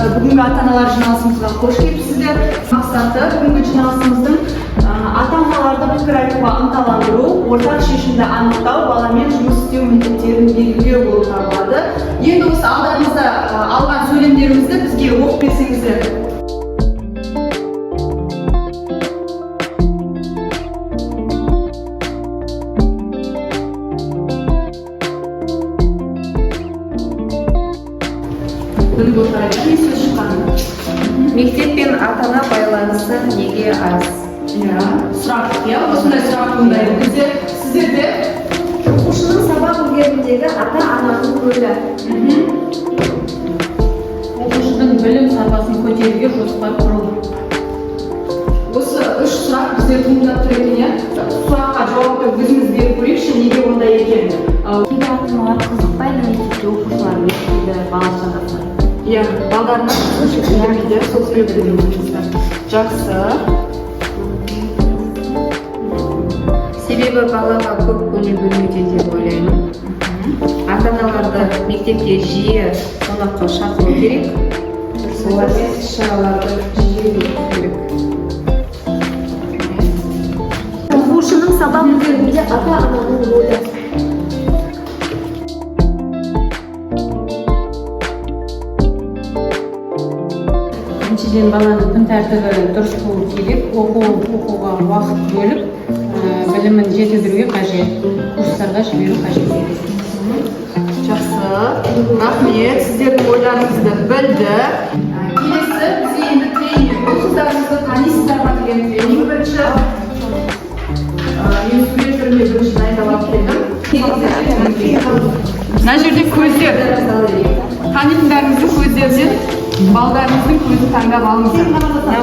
Бүгінгі ата-аналар жиналысымызға қош келіпсіздер. Мақсаты бүгінгі жиналысымыздың ата-аналарды пікір айтуға ынталандыру, ортақ шешімді анықтау, баламен жұмыс істеу міндеттерін белгілеу болып табылады. Енді осы алдарыңызда алған сөйлемдерімізді бізге оқып берсеңіздер. Мектеп пен ата-ана байланысы неге аз? Сұрақ, осындай сұрақ туындайды. Бізде сіздерде оқушының сабақ үлгеріміндегі ата-ананың рөлі. Оқушының білім сапасын көтеруге жоспар құру. осы үш сұрақ бізде туындап тұр екен. Сұраққа жауапты өзіміз беріп көрейікші, неге ондай екен? Кейде ата-аналар қызықпайды мектепте оқушылар мектепте бала шағасы. Балдарына қызықпайды, сол себепті деп ойлайсыздар. Жақсы. Себебі балаға көп көңіл бөлмеуде деп ойлаймын. Ата-аналарды мектепке жиі қонаққа шақыру керек. Олармен іс-шараларды жиі өткізу керек. Оқушының сабақ үлгерімінде ата-ананың рөлі. Біріншіден баланың күн тәртібі дұрыс болу керек. Оқуға уақыт бөліп, білімін жетілдіруге қажет. Курстарға жіберу қажет. Жақсы. Рахмет, сіздердің ойларыңызды білді. Келесі бізде енді тренинг. Бұл қыздарыңызды танисыздар ма деген тренинг бірінші. Мен сурет түрінде бірінші дайындалып келдім. Мына жерде көздер. Танитындарыңыздың көздерден балдарыңыздың көзін таңдап алыңыздар.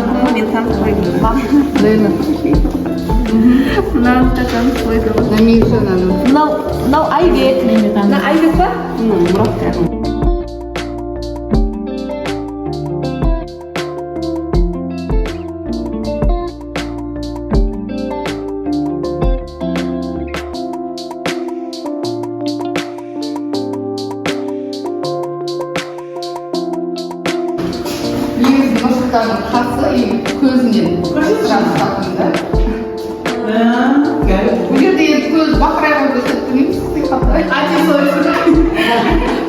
Bunu ben tanıtmaydım. Mынаны да танып қойдым. Мынау Айбек. Мына Айбек па? Мұрат. Негізгі нұрсұлтанның қасы көзінен жаныстатында. Бұл жерде енді көз бақырай қойды өтеттіңіз. Айте солайсыз.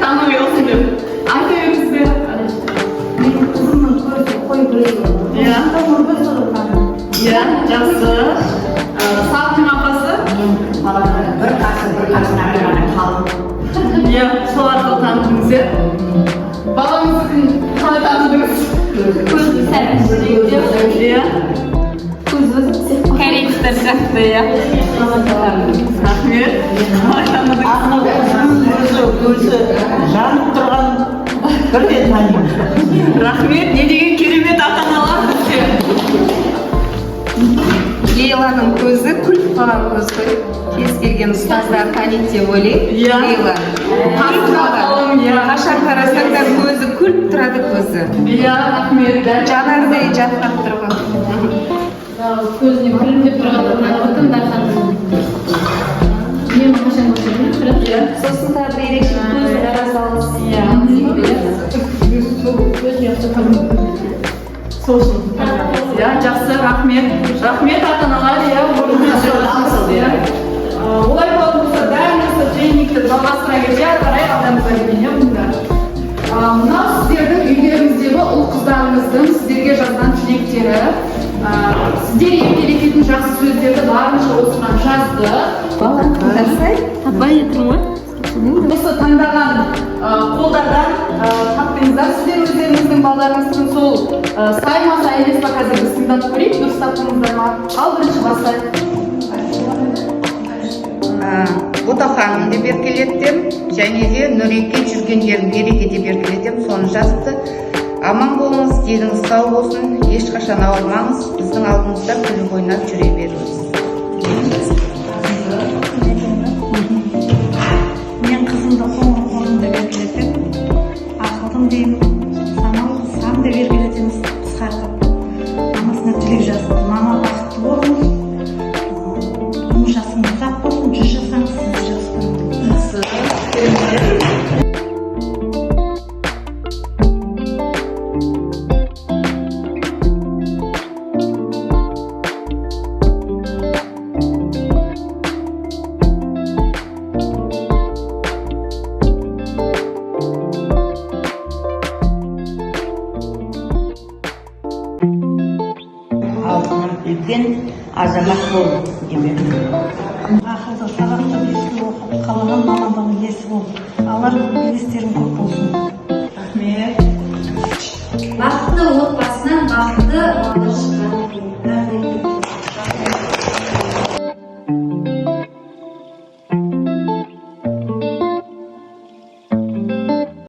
Танымай olsun деп. Айте беріңіздер. Менің қызымның көзі қой Жақсы. Сағының апасы? бір қасынан қалып. Сол арқылы танытыңыздар. Балаңыздың қалай таныдыңыз? көзі Корейцтер сияқты, Рахмет. Көзі жанып тұрған бірден танимын. Рахмет. Не деген керемет ата-аналар бізде. Лейланың көзі күліп қалған көз қой. Кез келген ұстаздар танит деп ойлаймын. Лейла. Қашан қарасаң да көзі күліп тұрады көзі. Рахмет. Жанардай жатқап тұрған. Көзіне күлімдеп тұрған отын дархан. Мен қашан көрсетемін? Сосын тағы да ерекше көзі жарасалыс. Жақсы, рахмет. Рахмет ата-аналар, олай болатын болса, бәрін осы тренингті жалғастыра келе қарай алдымызға келген. Мынау сіздердің үйлеріңіздегі ұл қыздарыңыздың сіздерге жазған тілектері. Сіздер еркелететін жақсы сөздерді барынша осыған жазды. Балаң тыңдасай, Таппай жатырмын ғой. Осы таңдаған қолдардан таптыңыздар. Сіздер өздеріңіздің балаларыңыздың сол сай ма сай емес па қазір біз тыңдап көрейік. Дұрыс таптыңыздар ма? Ал бірінші бастайық. Ботақаным деп еркелеттім, және де Нұреке жүргендерін береке деп еркелеттім, соны жазыпты. Аман болыңыз, деніңіз сау болсын, ешқашан ауырмаңыз, біздің алдымызда күліп ойнап жүре беріңіз. Мен қызымды қолым деп еркелетемін, ақылдым деймін, саналы сан деп еркелетеміз қысқартып. Мамасына тілек жазды, мама бақытты болыңыз, жасыңыз ұзақ болсын, 100 жасаңыз сіз жас көріңіз. үлкен азамат бол деп ақылды сабақты беске оқып қалаған мамандығың иесі бол алар белестерің көп болсын